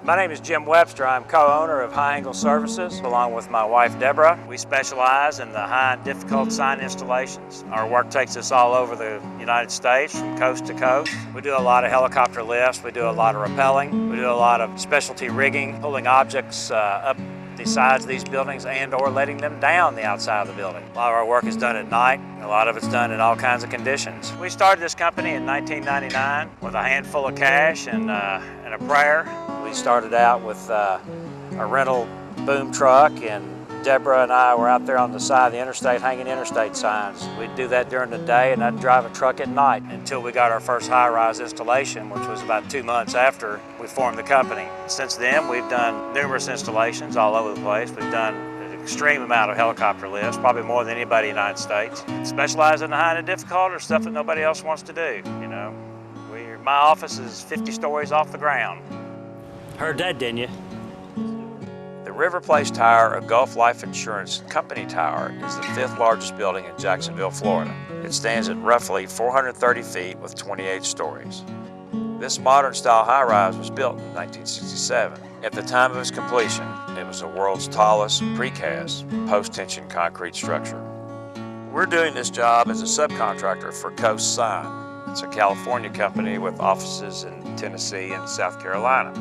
My name is Jim Webster. I'm co-owner of High Angle Services along with my wife Deborah. We specialize in the high and difficult sign installations. Our work takes us all over the United States from coast to coast. We do a lot of helicopter lifts, we do a lot of rappelling, we do a lot of specialty rigging, pulling objects up the sides of these buildings and or letting them down the outside of the building. A lot of our work is done at night. A lot of it's done in all kinds of conditions. We started this company in 1999 with a handful of cash and a prayer. We started out with a rental boom truck, and Deborah and I were out there on the side of the interstate hanging interstate signs. We'd do that during the day and I'd drive a truck at night until we got our first high-rise installation, which was about 2 months after we formed the company. Since then, we've done numerous installations all over the place. We've done an extreme amount of helicopter lifts, probably more than anybody in the United States. Specialize in the high and difficult or stuff that nobody else wants to do, you know. My office is 50 stories off the ground. Heard that, didn't you? The Riverplace Tower, a Gulf Life Insurance Company tower, is the 5th largest building in Jacksonville, Florida. It stands at roughly 430 feet with 28 stories. This modern-style high-rise was built in 1967. At the time of its completion, it was the world's tallest precast post-tension concrete structure. We're doing this job as a subcontractor for Coast Sign. It's a California company with offices in Tennessee and South Carolina.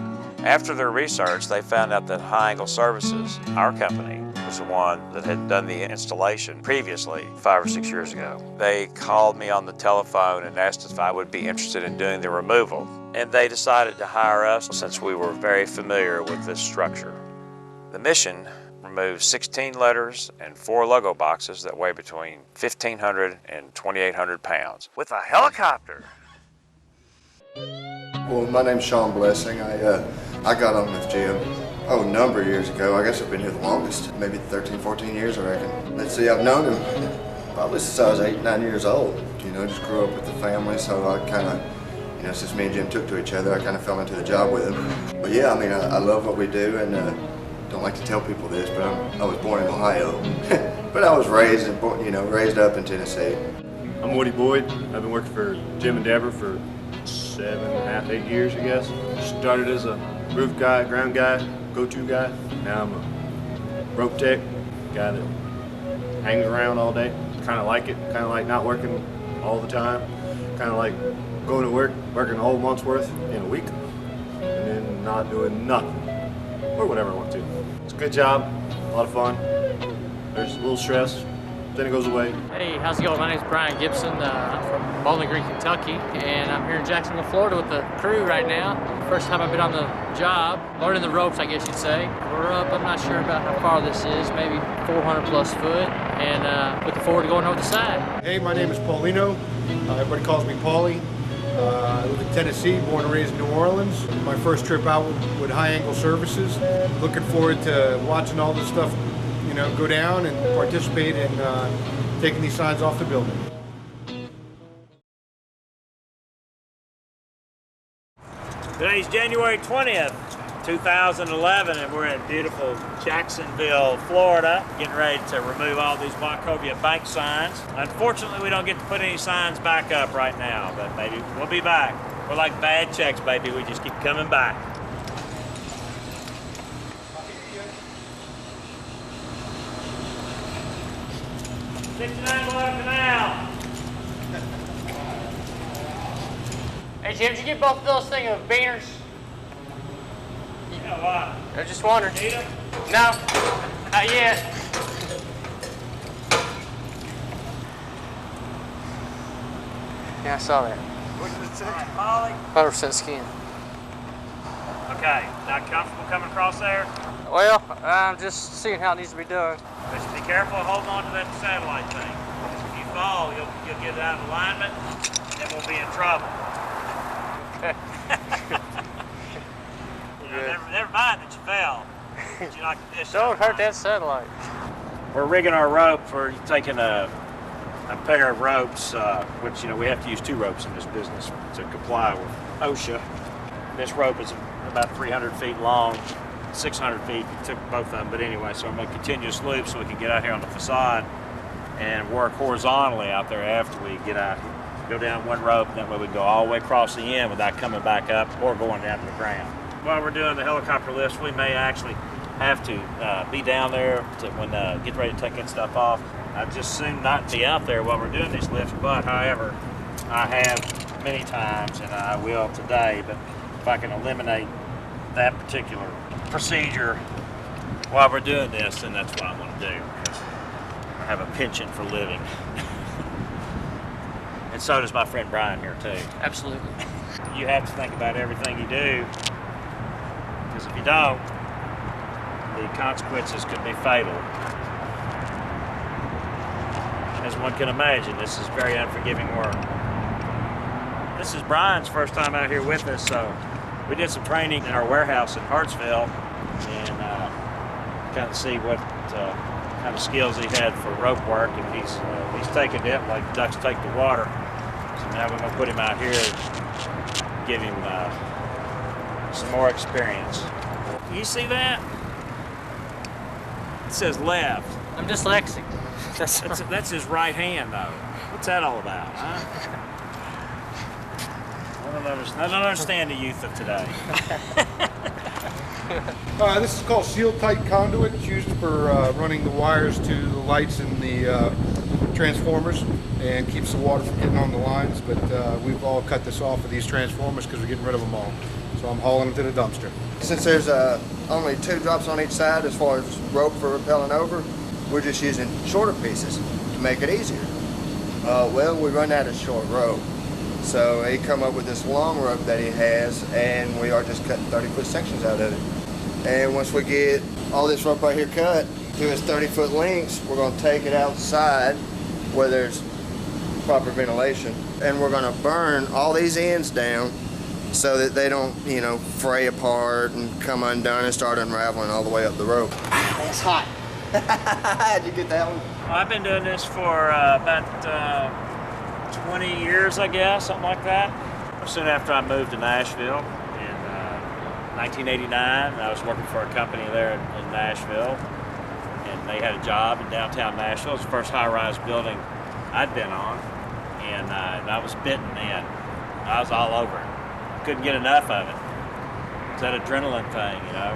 After their research, they found out that High Angle Services, our company, was the one that had done the installation previously 5 or 6 years ago. They called me on the telephone and asked if I would be interested in doing the removal. And they decided to hire us since we were very familiar with this structure. The mission removes 16 letters and 4 logo boxes that weigh between 1,500 and 2,800 pounds with a helicopter. Well, my name's Shawn Blessing. I got on with Jim, a number of years ago. I guess I've been here the longest, maybe 13, 14 years, I reckon. Let's see, I've known him probably since I was 8, 9 years old. You know, just grew up with the family, so I kind of, you know, since me and Jim took to each other, I kind of fell into the job with him. But yeah, I mean, I love what we do, and don't like to tell people this, but I was born in Ohio. But I was raised up in Tennessee. I'm Woody Boyd. I've been working for Jim and Deborah for 7.5, 8 years, I guess. Started as a roof guy, ground guy, go-to guy. Now I'm a rope tech, guy that hangs around all day. Kind of like it, kind of like not working all the time. Kind of like going to work, working a whole month's worth in a week, and then not doing nothing, or whatever I want to. It's a good job, a lot of fun. There's a little stress, then it goes away. Hey, how's it going? My name's Bryan Gibson. I'm from Bowling Green, Kentucky, and I'm here in Jacksonville, Florida with the crew right now. First time I've been on the job, learning the ropes, I guess you'd say. We're up, I'm not sure about how far this is, maybe 400 plus foot, and looking forward to going over the side. Hey, my name is Paulino. Everybody calls me Paulie. I live in Tennessee, born and raised in New Orleans. My first trip out with High Angle Services. Looking forward to watching all this stuff, you know, go down and participate in taking these signs off the building. Today's January 20th, 2011, and we're in beautiful Jacksonville, Florida, getting ready to remove all these Wachovia bank signs. Unfortunately, we don't get to put any signs back up right now, but maybe we'll be back. We're like bad checks, baby. We just keep coming back. Canal. Hey Jim, did you get both of those things of beaners? Yeah, why? I just wondered. Need them? No, not yet. Yeah, I saw that. What did it say? Molly? 100% skin. Okay, not comfortable coming across there? Well, I'm just seeing how it needs to be done. Just be careful holding on to that satellite thing. If you fall, you'll get out of alignment, and we'll be in trouble. Never mind that you fell. You knocked the dish Don't out. hurt that satellite. We're rigging our rope for taking a pair of ropes, which, you know, we have to use 2 ropes in this business to comply with OSHA. This rope is about 300 feet long, 600 feet if you took both of them, but anyway, so I'm going to continuous loop so we can get out here on the facade and work horizontally out there after we get out here. Go down one rope, that way we go all the way across the end without coming back up or going down to the ground. while we're doing the helicopter lifts, we may actually have to be down there to when get ready to take that stuff off. I'd just soon not be out there while we're doing these lifts, but however, I have many times and I will today, but if I can eliminate that particular procedure while we're doing this, then that's what I want to do, because I have a penchant for living. And so does my friend Bryan here too. Absolutely. You have to think about everything you do, because if you don't, the consequences could be fatal. As one can imagine, this is very unforgiving work. This is Bryan's first time out here with us, so we did some training in our warehouse in Hartsville and kind of see what kind of skills he had for rope work, and he's taking it like ducks take the water. So now we're going to put him out here and give him some more experience. You see that? It says left. I'm dyslexic. That's his right hand, though. What's that all about, huh? I don't understand the youth of today. This is called seal-tight conduit. It's used for running the wires to the lights in the transformers and keeps the water from getting on the lines. But we've all cut this off of these transformers because we're getting rid of them all. So I'm hauling them to the dumpster. Since there's only 2 drops on each side as far as rope for rappelling over, we're just using shorter pieces to make it easier. Well, we run out of short rope. So he come up with this long rope that he has, and we are just cutting 30-foot sections out of it. And once we get all this rope right here cut to its 30-foot lengths, we're going to take it outside where there's proper ventilation, and we're going to burn all these ends down so that they don't, you know, fray apart and come undone and start unraveling all the way up the rope. It's hot. Did you get that one? Well, I've been doing this for about 20 years, I guess, something like that. Soon after I moved to Nashville in 1989, I was working for a company there in Nashville, and they had a job in downtown Nashville. It was the first high-rise building I'd been on, and I was bitten in. I was all over it. Couldn't get enough of it. It's that adrenaline thing, you know.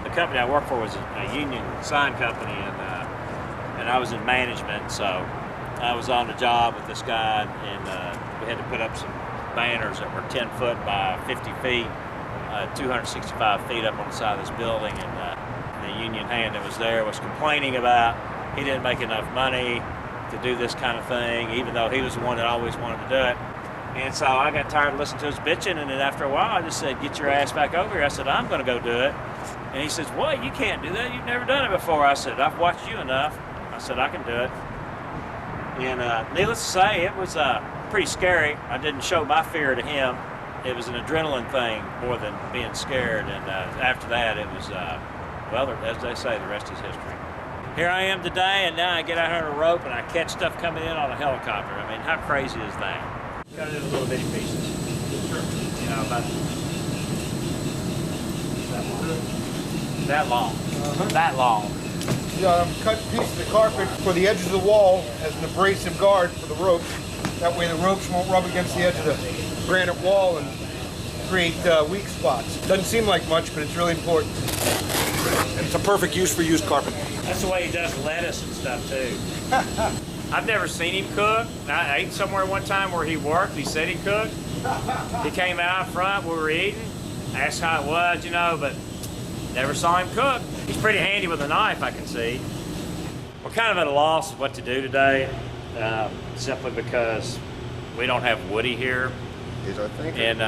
The company I worked for was a union sign company, and I was in management, so I was on the job with this guy, and we had to put up some banners that were 10 foot by 50 feet, 265 feet up on the side of this building, and the union hand that was there was complaining about he didn't make enough money to do this kind of thing, even though he was the one that always wanted to do it. And so I got tired of listening to his bitching, and then after a while I just said, "Get your ass back over here." I said, "I'm going to go do it." And he says, "What? You can't do that. You've never done it before." I said, "I've watched you enough." I said, "I can do it." And needless to say, it was pretty scary. I didn't show my fear to him. It was an adrenaline thing more than being scared. And after that, it was, well, as they say, the rest is history. Here I am today, and now I get out here on a rope and I catch stuff coming in on a helicopter. I mean, how crazy is that? Cut it into little bitty pieces. You know, about that long. That long. Cut a piece of the carpet for the edges of the wall as an abrasive guard for the ropes. That way the ropes won't rub against the edge of the granite wall and create weak spots. Doesn't seem like much, but it's really important. And it's a perfect use for used carpet. That's the way he does lettuce and stuff too. I've never seen him cook. I ate somewhere one time where he worked. He said he cooked. He came out front, we were eating, asked how it was, you know, but never saw him cook. He's pretty handy with a knife, I can see. We're kind of at a loss of what to do today, simply because we don't have Woody here. He's our thinker. And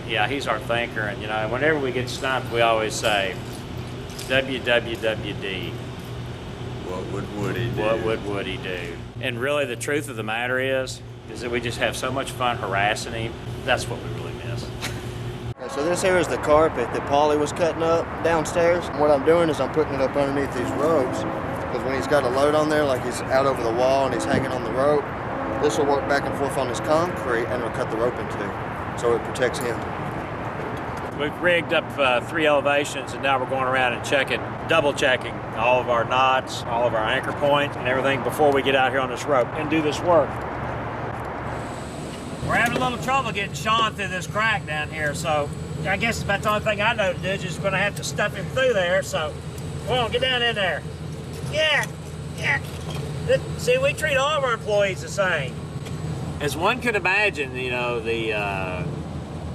yeah, he's our thinker. And you know, whenever we get stumped, we always say, WWWD. What would Woody do? What would Woody do? And really, the truth of the matter is that we just have so much fun harassing him. That's what we really miss. So this here is the carpet that Paulie was cutting up downstairs. What I'm doing is I'm putting it up underneath these ropes, because when he's got a load on there, like he's out over the wall and he's hanging on the rope, this will work back and forth on this concrete and it'll cut the rope in two, so it protects him. We've rigged up 3 elevations, and now we're going around and double checking all of our knots, all of our anchor points, and everything before we get out here on this rope and do this work. We're having a little trouble getting Shawn through this crack down here, so I guess about the only thing I know to do is just going to have to stuff him through there. So, come on, get down in there. Yeah, yeah. See, we treat all of our employees the same. As one could imagine, you know, the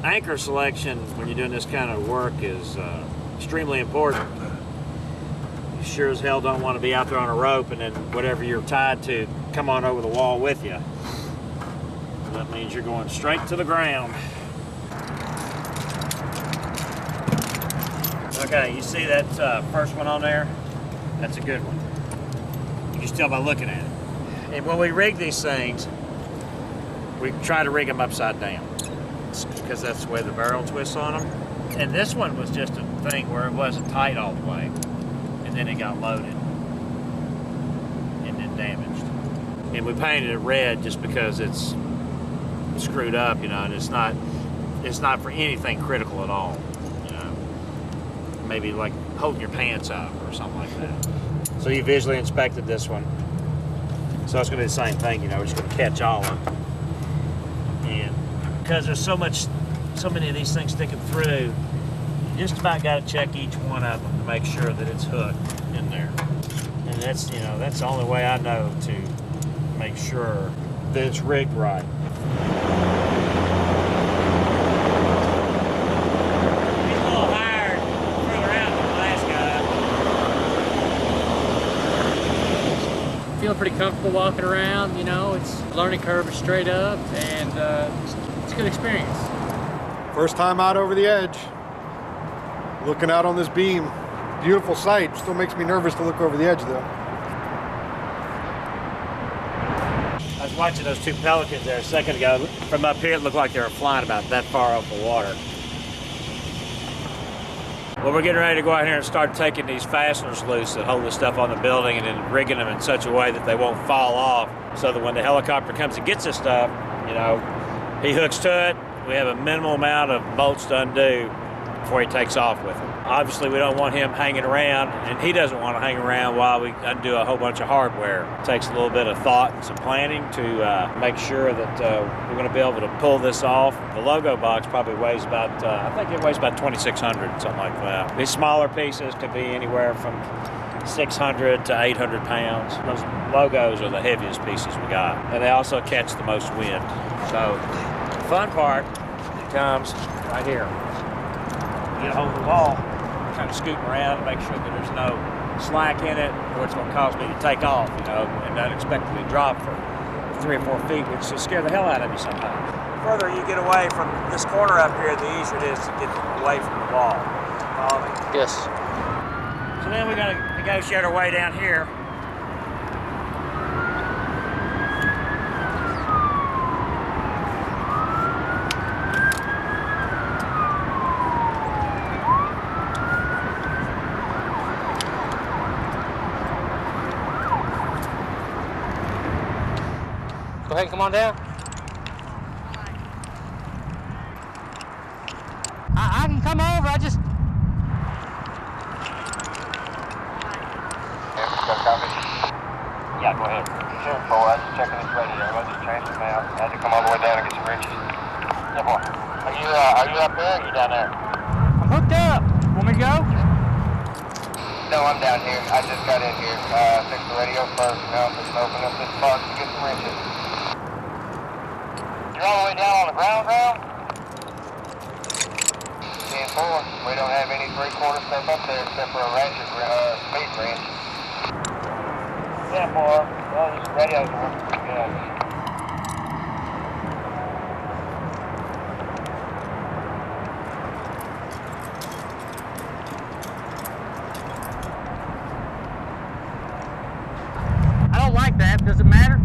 anchor selection when you're doing this kind of work is extremely important. You sure as hell don't want to be out there on a rope and then whatever you're tied to come on over the wall with you. That means you're going straight to the ground. Okay, you see that first one on there? That's a good one. You can just tell by looking at it. And when we rig these things, we try to rig them upside down because that's the way the barrel twists on them. And this one was just a thing where it wasn't tight all the way, and then it got loaded and then damaged. And we painted it red just because it's screwed up, you know, and it's not for anything critical at all, you know. Maybe like holding your pants up or something like that. So you visually inspected this one. So it's going to be the same thing, you know, we're just going to catch all of them. And because there's so many of these things sticking through, you just about got to check each one of them to make sure that it's hooked in there. And that's, you know, that's the only way I know to make sure that it's rigged right. He's a little higher further out than the last guy. Feeling pretty comfortable walking around, you know, it's learning curve is straight up, and it's a good experience. First time out over the edge. Looking out on this beam. Beautiful sight. Still makes me nervous to look over the edge though. I was watching those two pelicans there a second ago. From up here, it looked like they were flying about that far off the water. Well, we're getting ready to go out here and start taking these fasteners loose that hold the stuff on the building and then rigging them in such a way that they won't fall off, so that when the helicopter comes and gets this stuff, you know, he hooks to it. We have a minimal amount of bolts to undo before he takes off with them. Obviously, we don't want him hanging around, and he doesn't want to hang around while we undo a whole bunch of hardware. It takes a little bit of thought and some planning to make sure that we're going to be able to pull this off. The logo box probably weighs about, I think it weighs about 2,600, something like that. These smaller pieces could be anywhere from 600 to 800 pounds. Those logos are the heaviest pieces we got, and they also catch the most wind. So the fun part comes right here. Get a hold of the wall, kind of scooting around and make sure that there's no slack in it, or it's going to cause me to take off, you know, and unexpectedly drop for 3 or 4 feet, which will scare the hell out of me sometimes. The further you get away from this corner up here, the easier it is to get away from the wall. Yes. So then we're going to negotiate our way down here. Go ahead and come on down. I can come over, I just... Yeah, go ahead. Sure, Paul, I was just checking this radio. I just changed them out. I had to come all the way down and get some wrenches. Yeah, boy. Are you up there or are you down there? I'm hooked up. Want me to go? No, I'm down here. I just got in here. Fixed the radio first. Now I'm just opening up this box to get some wrenches. You're all the way down on the ground? 10-4. We don't have any 3/4 stuff up there except for a ratchet speed wrench. 10-4. Well, these radios are working pretty good. I don't like that. Does it matter?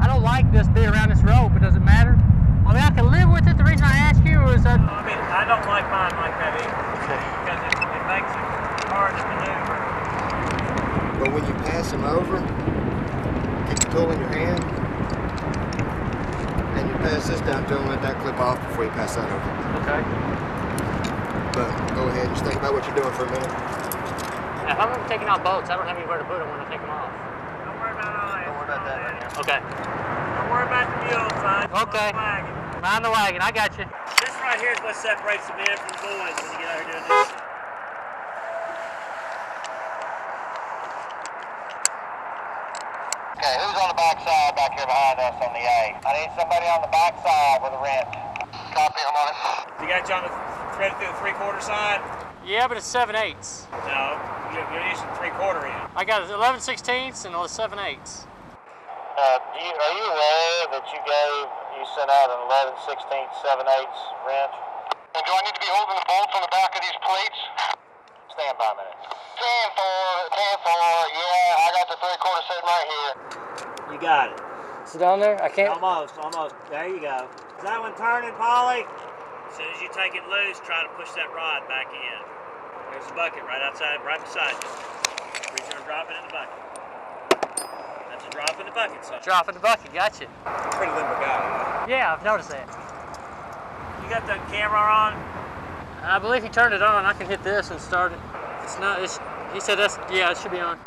I don't like this being around this rope, but does it matter? I mean, I can live with it. The reason I asked you was that... I mean, I don't like mine like that either, because it makes it hard to maneuver. But when you pass them over, keep the tool in your hand, and you pass this down, don't let that clip off before you pass that over. Okay. But go ahead and just think about what you're doing for a minute. Now, if I'm taking out bolts, I don't have anywhere to put them when I take them off. Don't worry about all that. Don't worry about that right now. Okay. Don't worry about the mule, son. Okay. Mind the wagon. I got you. This right here is what separates the men from the boys when you get out here doing this shit. Okay, who's on the back side back here behind us on the A? I need somebody on the back side with a wrench. Copy, I'm on it. You got you on the thread through the 3/4 side? Yeah, but it's 7/8. No, you're using 3/4 in. I got 11/16 and 7/8. Are you aware that you sent out an 11/16, 7/8 wrench? And do I need to be holding the bolts on the back of these plates? Stand by a minute. 10-4, yeah, I got the 3/4 sitting right here. You got it. Is it on there? I can't. Almost. There you go. Is that one turning, Paulie? As soon as you take it loose, try to push that rod back in. There's a bucket right outside, right beside you. Reach and drop it in the bucket. That's a drop in the bucket, son. Drop in the bucket, gotcha. Pretty limber guy. Yeah, I've noticed that. You got the camera on? I believe he turned it on. I can hit this and start it. It's not, he said that's, yeah, it should be on.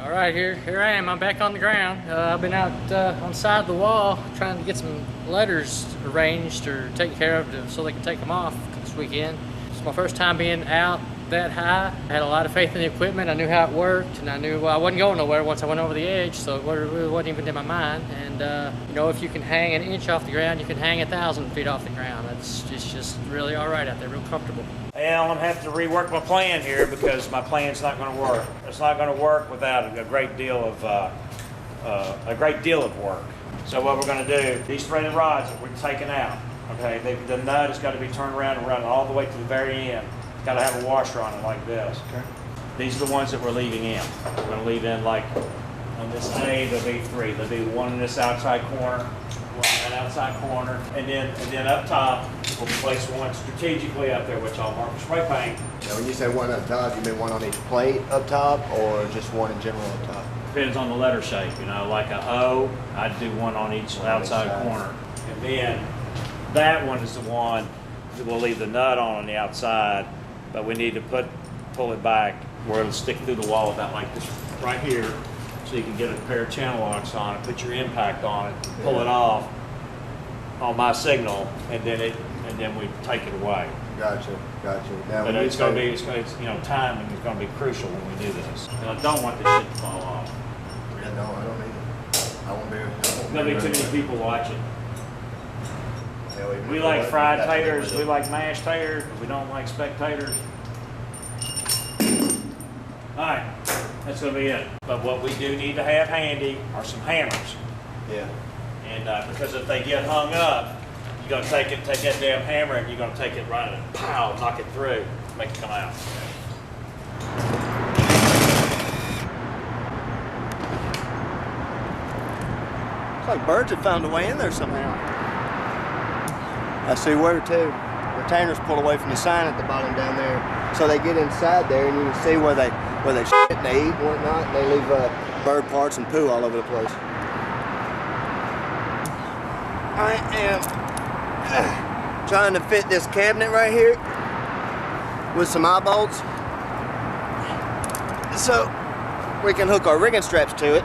All right, here I am. I'm back on the ground. I've been out on the side of the wall trying to get some letters arranged or taken care of so they can take them off this weekend. It's my first time being out that high. I had a lot of faith in the equipment. I knew how it worked, and I knew I wasn't going nowhere once I went over the edge, so it really wasn't even in my mind. And you know, if you can hang an inch off the ground, you can hang 1,000 feet off the ground. It's just really all right out there, real comfortable. Well, I'm gonna have to rework my plan here because my plan's not gonna work. It's not gonna work without a great deal of work. So what we're gonna do, these threaded rods that we're taking out, okay, the nut has got to be turned around and run all the way to the very end. It's got to have a washer on it like this. Okay. These are the ones that we're leaving in. We're gonna leave in like on this A, there'll be 3. There'll be one in this outside corner, one in that outside corner, and then up top we'll place one strategically up there, which I'll mark with spray paint. Now, when you say one up top, you mean one on each plate up top, or just one in general up top? Depends on the letter shape, you know, like a O, I'd do one on each outside corner. And then that one is the one that we'll leave the nut on the outside, but we need to pull it back where it'll stick through the wall about like this right here, so you can get a pair of channel locks on it, put your impact on it, pull it off on my signal, and then we take it away. Gotcha. Now, But it's you know, timing is gonna be crucial when we do this. And I don't want this shit to fall off. Yeah, no, I don't either. I won't be. There's gonna be too many people watching. Yeah, We like fried taters, we like mashed taters, we don't like spectators. Alright, that's gonna be it. But what we do need to have handy are some hammers. Yeah. And because if they get hung up, you're gonna take that damn hammer and you're gonna take it right and pow, knock it through, make it come out. It's like birds have found a way in there somehow. I see where too. Retainers pull away from the sign at the bottom down there, so they get inside there, and you can see where they shit and they eat and whatnot. They leave bird parts and poo all over the place. I am trying to fit this cabinet right here with some eye bolts, so we can hook our rigging straps to it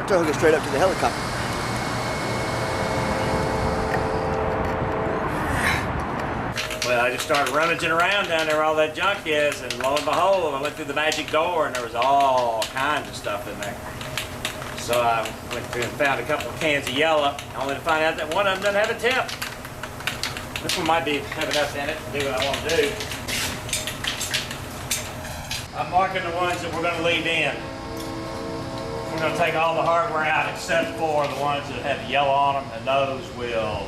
to hook it straight up to the helicopter. Well, I just started rummaging around down there where all that junk is, and lo and behold, I went through the magic door and there was all kinds of stuff in there. So I went through and found a couple of cans of yellow, only to find out that one of them doesn't have a tip. This one might have enough in it to do what I want to do. I'm marking the ones that we're going to leave in. We're going to take all the hardware out except for the ones that have yellow on them, and those will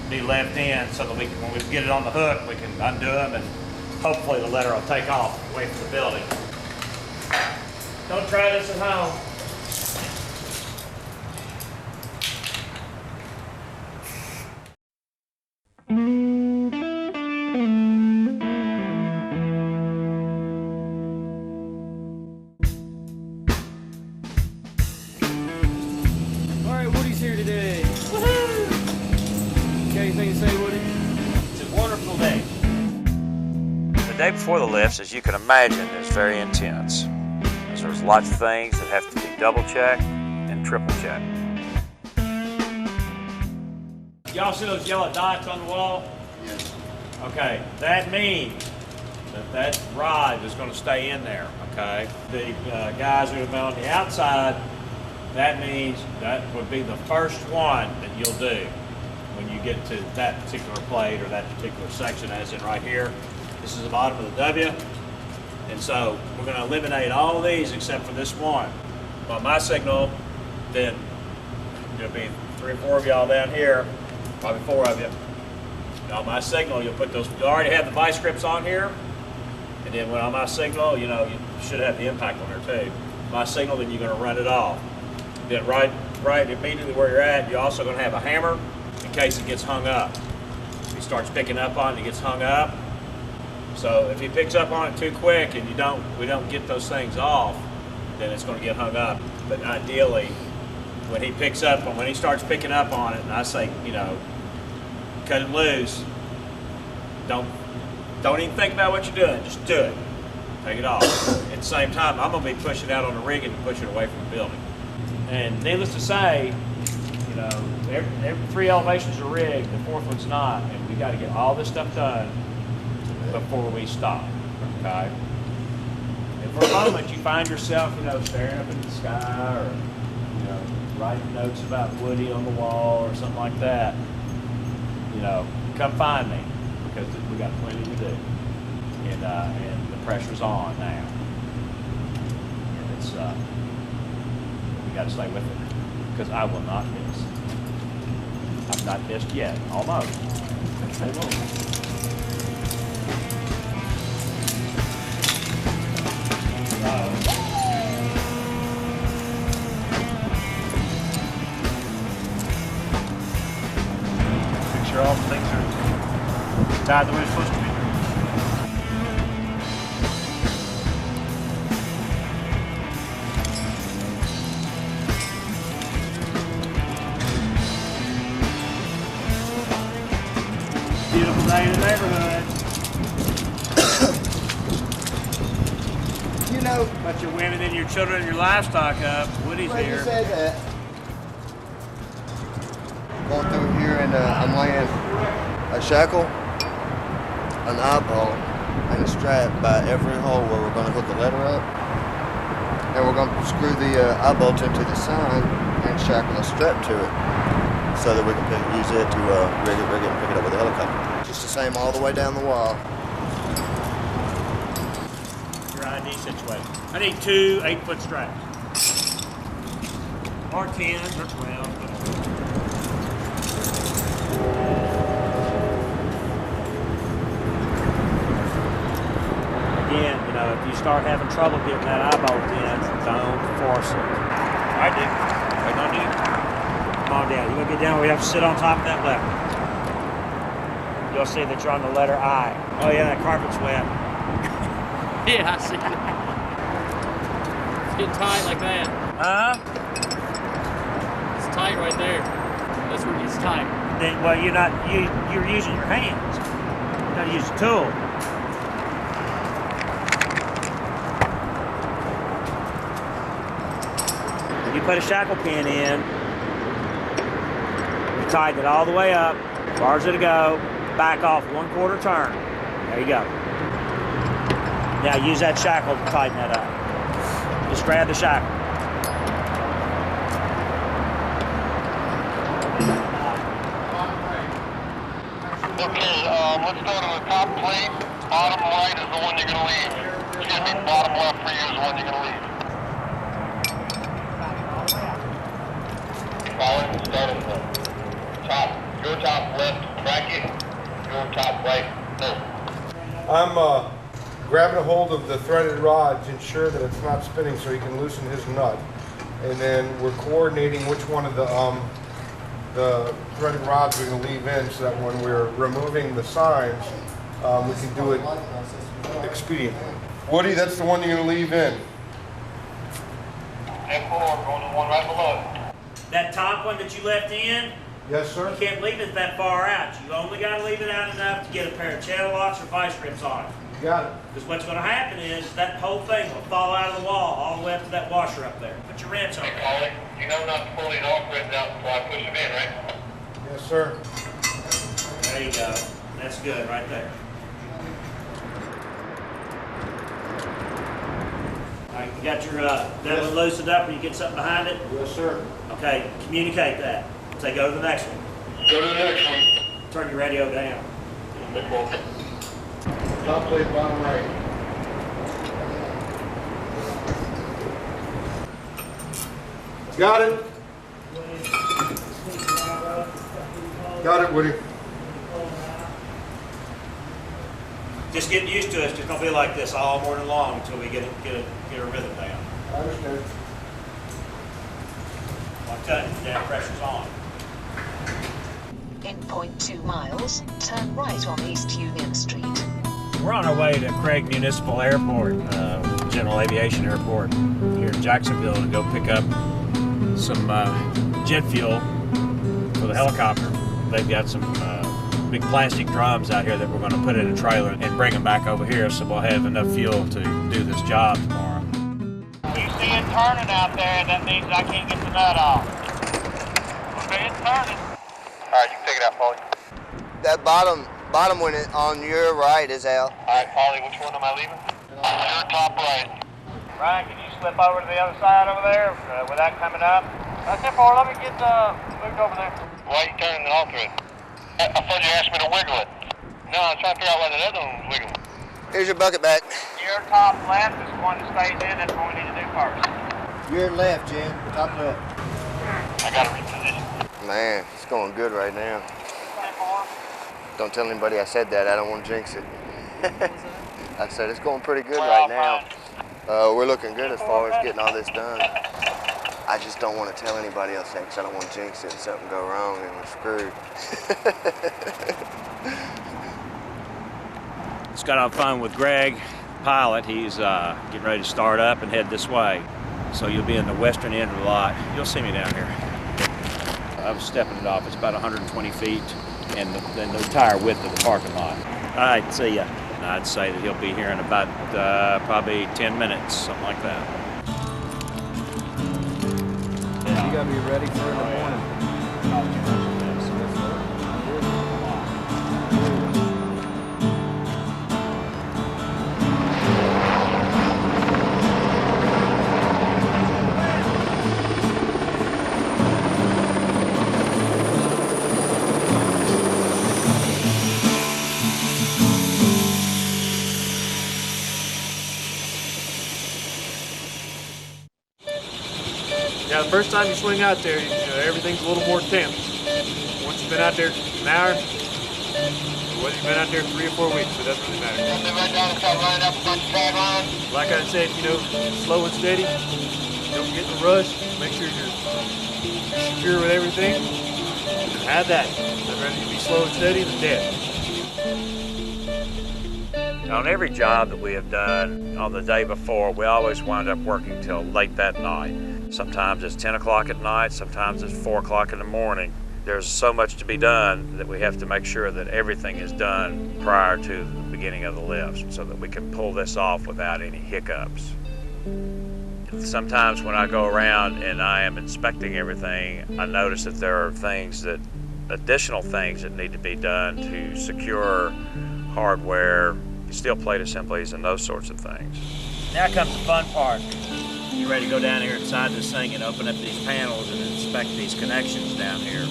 be left in so that when we get it on the hook, we can undo them and hopefully the letter will take off away from the building. Don't try this at home. The day before the lifts, as you can imagine, is very intense. There's lots of things that have to be double checked and triple checked. Y'all see those yellow dots on the wall? Yes. Okay, that means that rod is going to stay in there, okay? The guys who have been on the outside, that means that would be the first one that you'll do when you get to that particular plate or that particular section, as in right here. This is the bottom of the W. And so we're going to eliminate all of these except for this one. On my signal, then there'll be 3 or 4 of y'all down here, probably 4 of you. On my signal, you'll put those, you already have the vice grips on here. And then when on my signal, you know, you should have the impact on there too. My signal, then you're going to run it off. Then right immediately where you're at, you're also going to have a hammer in case it gets hung up. If he starts picking up on it, it gets hung up. So if he picks up on it too quick and we don't get those things off, then it's going to get hung up. But ideally, when he starts picking up on it, and I say, you know, cut it loose, don't even think about what you're doing, just do it. Take it off. At the same time, I'm going to be pushing out on the rigging and pushing away from the building. And needless to say, you know, every 3 elevations are rigged, the 4th one's not, and we got to get all this stuff done before we stop, okay? And for a moment, you find yourself, you know, staring up in the sky or, you know, writing notes about Woody on the wall or something like that. You know, come find me because we got plenty to do, and the pressure's on now, and it's we got to stay with it because I will not miss. I've not missed yet, almost. Stay low. Make sure all the things are tied the way it's supposed to be. Beautiful day in the neighborhood. You know, Put your women and your children and your livestock up. Woody's when here. you said that, going through here and I'm laying a shackle, an eyeball, and a strap by every hole where we're going to hook the letter up. And we're going to screw the eyebolt into the sign and shackle a strap to it so that we can use it to rig it and pick it up with a helicopter. Just the same all the way down the wall. Your ID situation. I need 2 8-foot straps. Or 10 or 12. Whatever. Again, you know, if you start having trouble getting that eyebolt in, don't force it. All right, dude. Waiting on you. Come on down. You want to get down? We have to sit on top of that lever. You'll see that you're on the letter I. Oh yeah, that carpet's wet. Yeah, I see that. It's getting tight like that. It's tight right there. That's where it gets tight. Then, well, you're using your hands. You're not using a tool. You put a shackle pin in, you tighten it all the way up, as far as it'll go, back off 1/4 turn. There you go. Now use that shackle to tighten that up. Just grab the shackle. Okay, let's go to the top plate. Bottom right is the one you're going to leave. Excuse me, bottom left for you is the one you're going to leave. Following the start of the top, your top left bracket, your top right no. I'm grabbing a hold of the threaded rod to ensure that it's not spinning so he can loosen his nut. And then we're coordinating which one of the threaded rods we're going to leave in so that when we're removing the signs, we can do it expediently. Woody, that's the one you're going to leave in. And 4, going to the one right below it. That top one that you left in, Yes, sir? you can't leave it that far out. You only got to leave it out enough to get a pair of channel locks or vice grips on it. You got it. Because what's going to happen is that whole thing will fall out of the wall all the way up to that washer up there. Put your wrench on Hey, there. Paulie, you know not to pull these off grids out until I push them in, right? Yes, sir. There you go. That's good right there. All right, you got your Devlin loosened up, or you get something behind it? Yes, sir. Okay, communicate that. Say go to the next one. Go to the next one. Turn your radio down. Top plate, bottom right. Got it. Got it, Woody. Just getting used to it. It's just gonna be like this all morning long until we get a rhythm down. I understand. I'm telling you, the damn pressure's on. In 0.2 miles, turn right on East Union Street. We're on our way to Craig Municipal Airport, General Aviation Airport here in Jacksonville, to go pick up some jet fuel for the helicopter. They've got some big plastic drums out here that we're going to put in a trailer and bring them back over here, so we'll have enough fuel to do this job tomorrow. You see it turning out there, that means I can't get the nut off. Okay, it's turning. All right, you can take it out, Paulie. That bottom one on your right is out. All right, Paulie, which one am I leaving? Your top right. Ryan, can you slip over to the other side over there without coming up? That's it, Paulie. Let me get moved over there. Why are you turning it off through it? I thought you asked me to wiggle it. No, I'm trying to figure out why that other one was wiggling. Here's your bucket back. Your top left is the one that stays in. That's what we need to do first. Your left, Jim. Top left. I got to reposition. Man, it's going good right now. 10-4. Don't tell anybody I said that. I don't want to jinx it. I said it's going pretty good We're right all now. fine. We're looking good as far as getting all this done. I just don't want to tell anybody else that because I don't want to jinx it and something go wrong and we're screwed. Just got off phone with Greg, pilot. He's getting ready to start up and head this way. So you'll be in the western end of the lot. You'll see me down here. I was stepping it off. It's about 120 feet and the entire width of the parking lot. All right, see ya. I'd say that he'll be here in about probably 10 minutes, something like that. You gotta be ready for in the morning. Yeah, the first time you swing out there, everything's a little more tense. Once you've been out there an hour, whether you've been out there 3 or 4 weeks, it doesn't really matter. Right down and start running up a bunch of tag lines. Like I said, slow and steady. Don't get in a rush. Make sure you're secure with everything. Have that. I'd rather you be slow and steady than dead. On every job that we have done on the day before, we always wind up working till late that night. Sometimes it's 10 o'clock at night, sometimes it's 4 o'clock in the morning. There's so much to be done that we have to make sure that everything is done prior to the beginning of the lift so that we can pull this off without any hiccups. Sometimes when I go around and I am inspecting everything, I notice that there are additional things that need to be done to secure hardware, steel plate assemblies, and those sorts of things. Now comes the fun part. You're ready to go down here inside this thing and open up these panels and inspect these connections down here.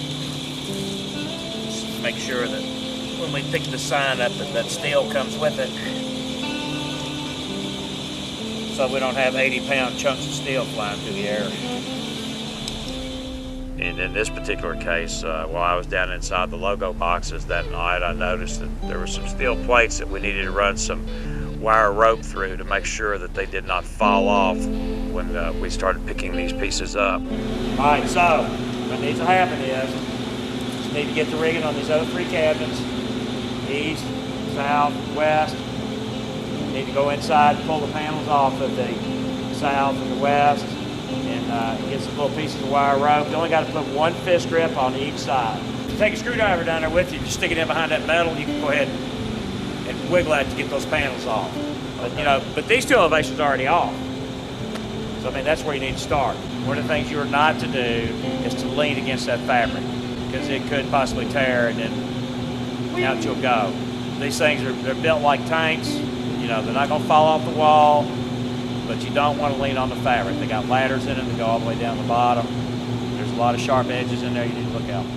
Just make sure that when we pick the sign up that steel comes with it, so we don't have 80-pound chunks of steel flying through the air. And in this particular case, while I was down inside the logo boxes that night, I noticed that there were some steel plates that we needed to run some wire rope through to make sure that they did not fall off when we started picking these pieces up. All right, so what needs to happen is you need to get the rigging on these other 3 cabins, east, south, west. You need to go inside and pull the panels off of the south and the west and get some little pieces of wire rope. You only got to put 1 fist grip on each side. If you take a screwdriver down there with you, just stick it in behind that metal, you can go ahead and wiggle that to get those panels off. But these 2 elevations are already off. So, that's where you need to start. One of the things you are not to do is to lean against that fabric because it could possibly tear and then out you'll go. These things they're built like tanks. You know, they're not going to fall off the wall, but you don't want to lean on the fabric. They got ladders in it that go all the way down the bottom. There's a lot of sharp edges in there you need to look out for.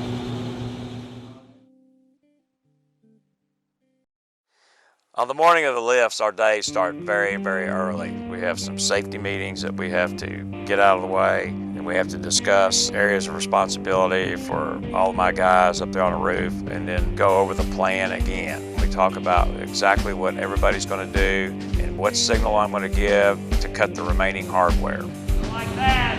On the morning of the lifts, our days start very, very early. We have some safety meetings that we have to get out of the way, and we have to discuss areas of responsibility for all of my guys up there on the roof, and then go over the plan again. We talk about exactly what everybody's going to do and what signal I'm going to give to cut the remaining hardware. Like that.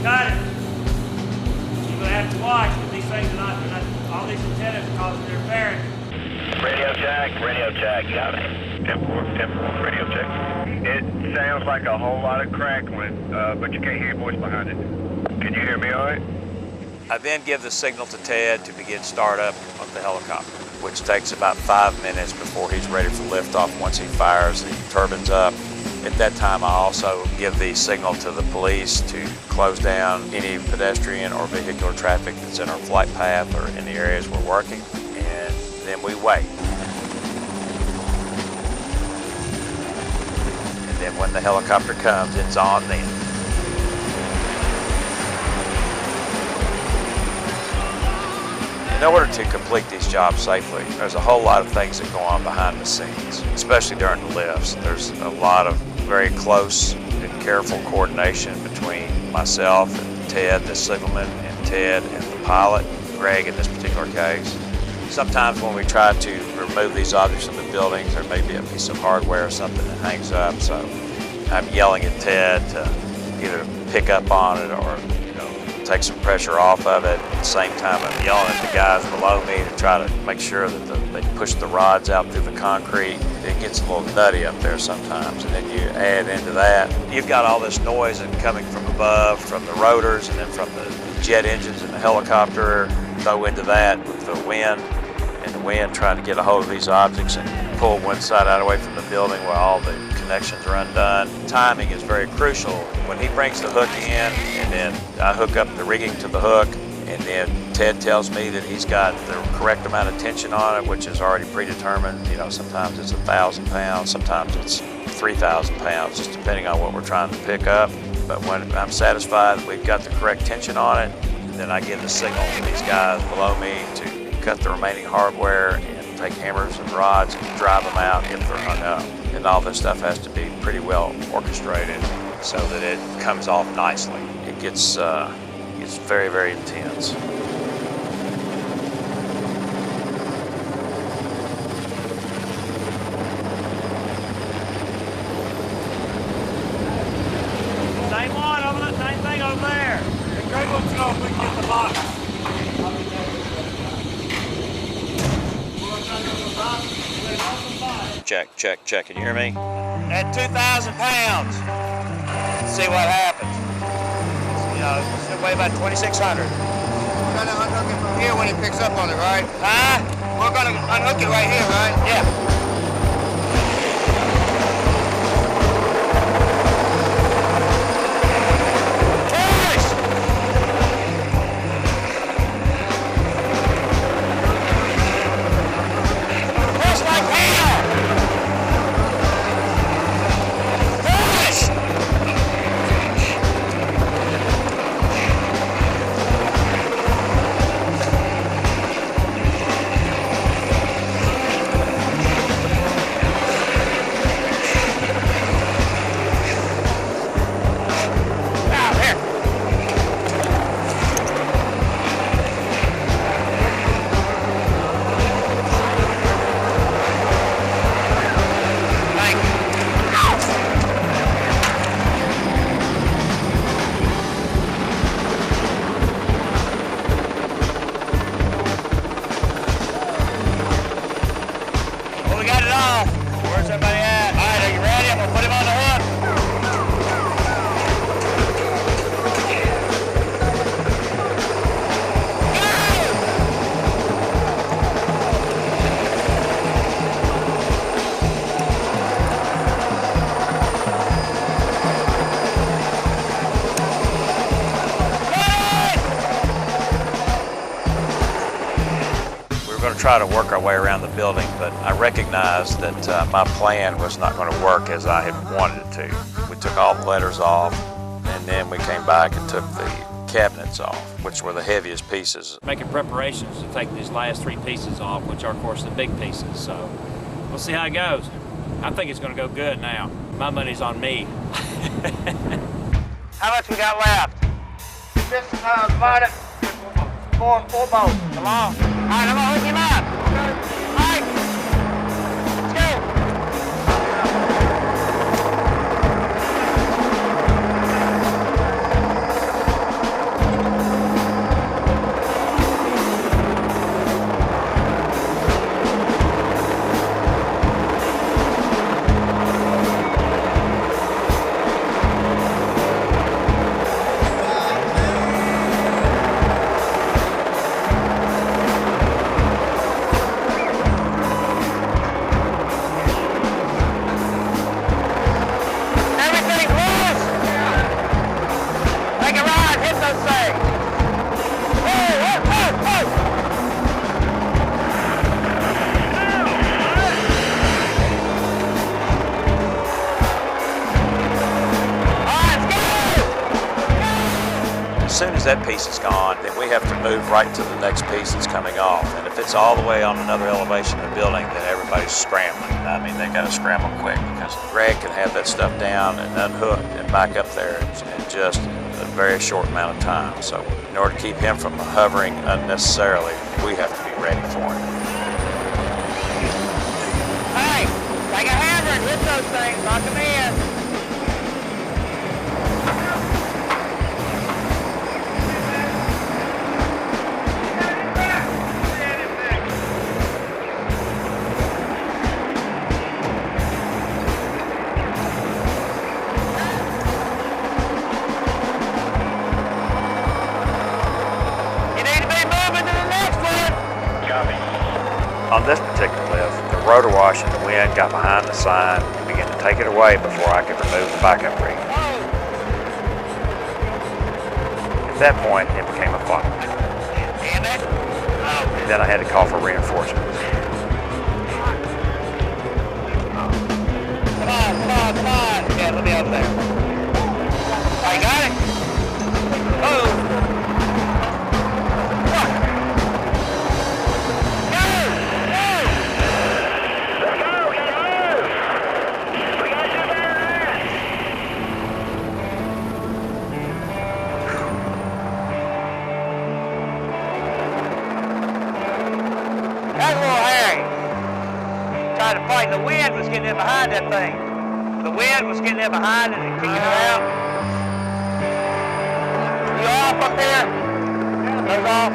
Cut it. You're going to have to watch, but these things are not all these antennas are causing interference. Radio check, got it. 10-4, radio check. It sounds like a whole lot of crackling, but you can't hear your voice behind it. Can you hear me all right? I then give the signal to Ted to begin startup of the helicopter, which takes about 5 minutes before he's ready for liftoff once he fires the turbines up. At that time, I also give the signal to the police to close down any pedestrian or vehicular traffic that's in our flight path or in the areas we're working, and then we wait. And then when the helicopter comes, it's on then. In order to complete these jobs safely, there's a whole lot of things that go on behind the scenes, especially during the lifts. There's a lot of very close and careful coordination between myself and Ted, the signalman, and Ted and the pilot, Greg in this particular case. Sometimes when we try to remove these objects from the buildings, there may be a piece of hardware or something that hangs up, so I'm yelling at Ted to either pick up on it or take some pressure off of it. At the same time, I'm yelling at the guys below me to try to make sure that they push the rods out through the concrete. It gets a little nutty up there sometimes, and then you add into that, you've got all this noise coming from above, from the rotors, and then from the jet engines in the helicopter. Throw into that with the wind, and the wind trying to get a hold of these objects and pull one side out away from the building while all the connections are undone. Timing is very crucial. When he brings the hook in, and then I hook up the rigging to the hook, and then Ted tells me that he's got the correct amount of tension on it, which is already predetermined. You know, sometimes it's 1,000 pounds, sometimes it's 3,000 pounds, just depending on what we're trying to pick up. But when I'm satisfied that we've got the correct tension on it, then I give the signal to these guys below me to cut the remaining hardware and take hammers and rods and drive them out if they're hung up. And all this stuff has to be pretty well orchestrated so that it comes off nicely. It gets very, very intense. Same one over the same thing over there. And Greg wants to know if we can get the box. Check. Can you hear me? At 2,000 pounds. Let's see what happens. You know, it's gonna weigh about 2,600. We're gonna unhook it from here when he picks up on it, right? Huh? We're gonna unhook it right here, right? Yeah. try to work our way around the building, but I recognized that my plan was not going to work as I had wanted it to. We took all the letters off, and then we came back and took the cabinets off, which were the heaviest pieces. Making preparations to take these last 3 pieces off, which are, of course, the big pieces. So we'll see how it goes. I think it's going to go good now. My money's on me. How much we got left? Just about it. 4 bolts. Come on. All right, I'm gonna hook him up. All right. Let's go. As soon as that piece is gone, then we have to move right to the next piece that's coming off. And if it's all the way on another elevation of the building, then everybody's scrambling. I mean, they got to scramble quick because Greg can have that stuff down and unhooked and back up there in just a very short amount of time. So in order to keep him from hovering unnecessarily, we have to be ready for him. Hey, take a hammer and hit those things, knock them in. On this particular lift, the rotor wash and the wind got behind the sign and began to take it away before I could remove the backup rig. At that point, it became a fight. And then I had to call for reinforcements. Come on. Yeah, let me out there. I got it. Oh. To fight. The wind was getting in behind that thing. The wind was getting in behind it and kicking it out. You off up there? Those off?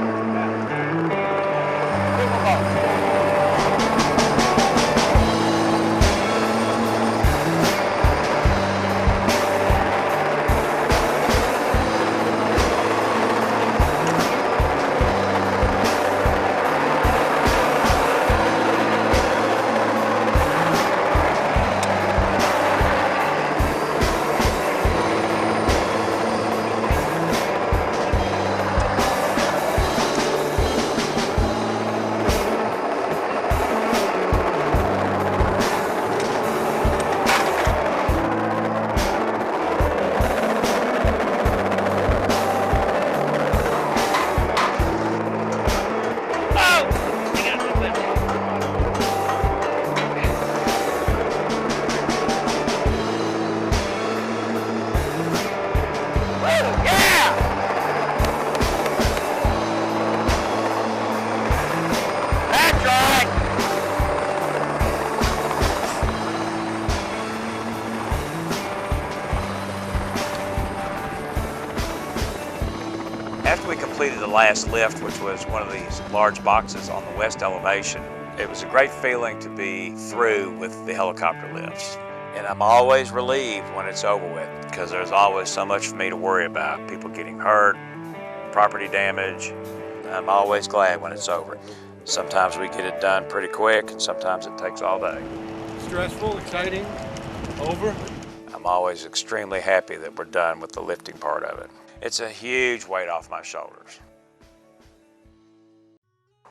After we completed the last lift, which was one of these large boxes on the west elevation, it was a great feeling to be through with the helicopter lifts. And I'm always relieved when it's over with because there's always so much for me to worry about. People getting hurt, property damage. I'm always glad when it's over. Sometimes we get it done pretty quick and sometimes it takes all day. Stressful, exciting, over. I'm always extremely happy that we're done with the lifting part of it. It's a huge weight off my shoulders.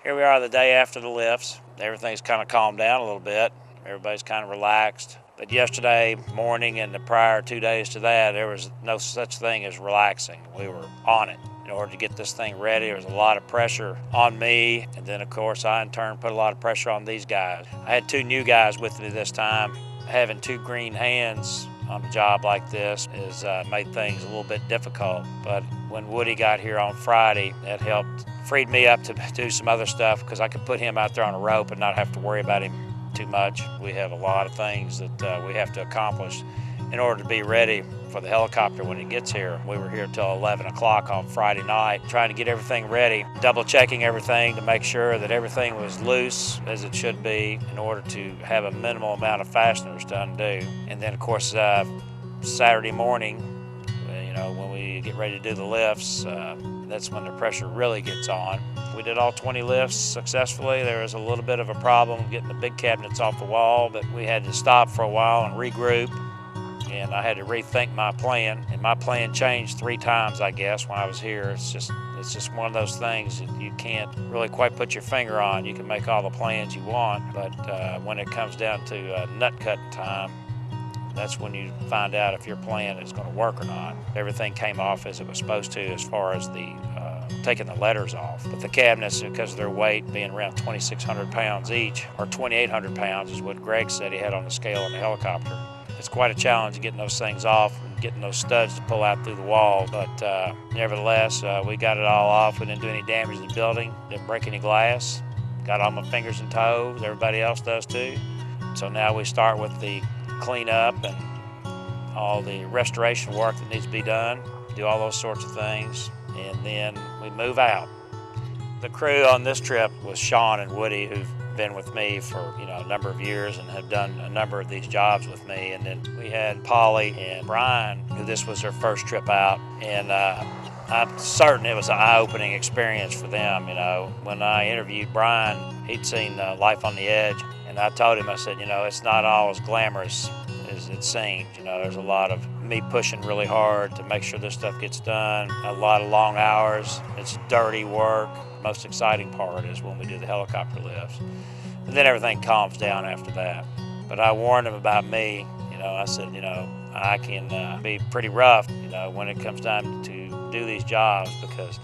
Here we are the day after the lifts. Everything's kind of calmed down a little bit. Everybody's kind of relaxed. But yesterday morning and the prior 2 days to that, there was no such thing as relaxing. We were on it. In order to get this thing ready, there was a lot of pressure on me. And then, of course, I in turn put a lot of pressure on these guys. I had 2 new guys with me this time. Having 2 green hands on a job like this has made things a little bit difficult. But when Woody got here on Friday, that helped, freed me up to do some other stuff because I could put him out there on a rope and not have to worry about him too much. We have a lot of things that we have to accomplish in order to be ready for the helicopter when it gets here. We were here till 11 o'clock on Friday night, trying to get everything ready, double checking everything to make sure that everything was loose as it should be in order to have a minimal amount of fasteners to undo. And then, of course, Saturday morning, when we get ready to do the lifts, that's when the pressure really gets on. We did all 20 lifts successfully. There was a little bit of a problem getting the big cabinets off the wall, but we had to stop for a while and regroup. And I had to rethink my plan, and my plan changed 3 times, I guess, when I was here. It's just one of those things that you can't really quite put your finger on. You can make all the plans you want, but when it comes down to nut cutting time, that's when you find out if your plan is going to work or not. Everything came off as it was supposed to as far as the taking the letters off. But the cabinets, because of their weight being around 2,600 pounds each, or 2,800 pounds is what Greg said he had on the scale on the helicopter. It's quite a challenge getting those things off and getting those studs to pull out through the wall, but nevertheless, we got it all off. We didn't do any damage to the building, didn't break any glass, got all my fingers and toes, everybody else does too. So now we start with the cleanup and all the restoration work that needs to be done, do all those sorts of things, and then we move out. The crew on this trip was Shawn and Woody, who've been with me for a number of years and have done a number of these jobs with me. And then we had Paulie and Bryan, who this was their first trip out, and I'm certain it was an eye-opening experience for them. When I interviewed Bryan, he'd seen Life on the Edge, and I told him, I said, it's not all as glamorous as it seems. There's a lot of me pushing really hard to make sure this stuff gets done, a lot of long hours. It's dirty work. The most exciting part is when we do the helicopter lifts. And then everything calms down after that. But I warned him about me. I said, I can be pretty rough, when it comes time to do these jobs, because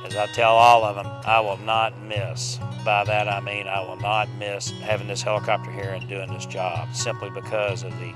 as I tell all of them, I will not miss. By that I mean I will not miss having this helicopter here and doing this job, simply because of the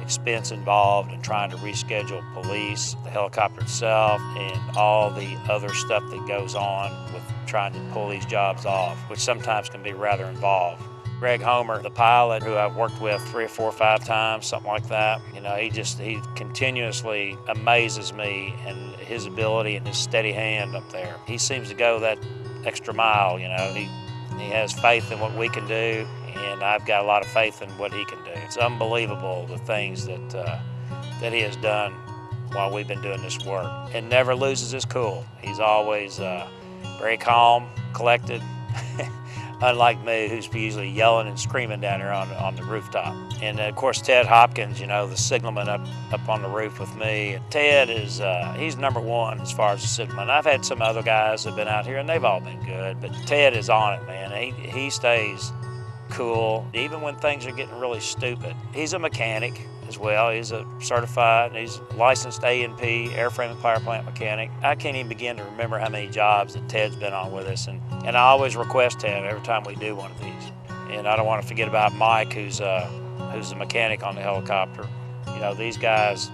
expense involved in trying to reschedule police, the helicopter itself, and all the other stuff that goes on with trying to pull these jobs off, which sometimes can be rather involved. Greg Homer, the pilot, who I've worked with 3 or 4 or 5 times, something like that, he continuously amazes me and his ability and his steady hand up there. He seems to go that extra mile. He has faith in what we can do, and I've got a lot of faith in what he can do. It's unbelievable the things that he has done while we've been doing this work, and never loses his cool. He's always very calm, collected, unlike me, who's usually yelling and screaming down there on the rooftop. And of course, Ted Hopkins, the signalman up on the roof with me. And Ted is, he's number 1 as far as the signalman. I've had some other guys that have been out here and they've all been good, but Ted is on it, man. He stays cool, even when things are getting really stupid. He's a mechanic as well. He's a certified, he's licensed A&P, airframe and power plant mechanic. I can't even begin to remember how many jobs that Ted's been on with us, and I always request Ted every time we do one of these. And I don't want to forget about Mike, who's the mechanic on the helicopter. These guys,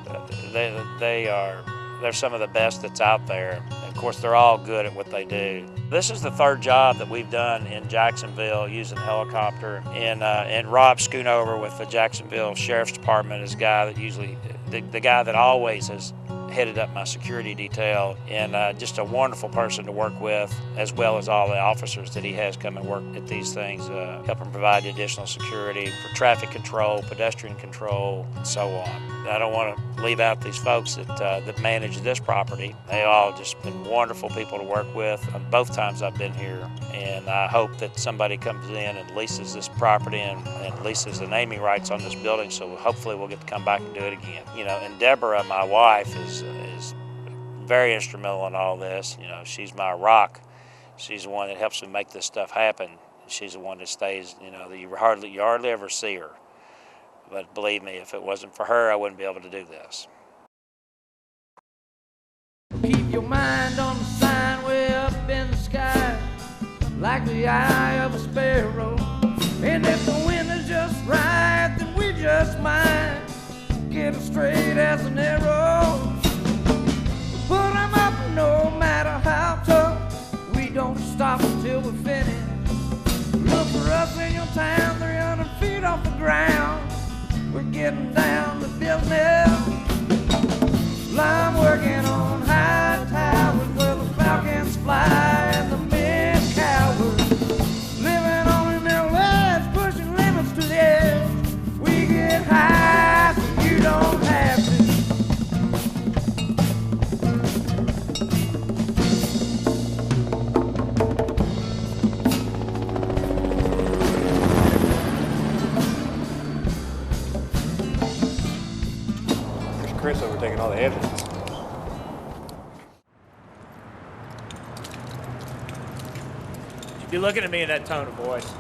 they're some of the best that's out there. Of course, they're all good at what they do. This is the 3rd job that we've done in Jacksonville using the helicopter. And Rob Schoonover with the Jacksonville Sheriff's Department is the guy that the guy that always has headed up my security detail, and just a wonderful person to work with, as well as all the officers that he has come and work at these things, helping provide additional security for traffic control, pedestrian control, and so on. I don't want to leave out these folks that manage this property. They all just been wonderful people to work with on both times I've been here, and I hope that somebody comes in and leases this property and leases the naming rights on this building, so hopefully we'll get to come back and do it again. And Deborah, my wife, is very instrumental in all this. She's my rock She's the one that helps me make this stuff happen. She's the one that stays, that you hardly ever see her. But believe me, if it wasn't for her, I wouldn't be able to do this. Keep your mind on the sign way up in the sky, like the eye of a sparrow. And if the wind is just right, then we just might get as straight as an arrow. Put 'em up no matter how tough, we don't stop until we're finished. Look for us in your town, 300 feet off the ground. We're getting down to business. Well, I'm working on high towers where the falcons fly and the men cower. Living on an ledge, pushing limits to the edge. We get high so you don't have to. There's Chris overtaking all the evidence. You're looking at me in that tone of voice.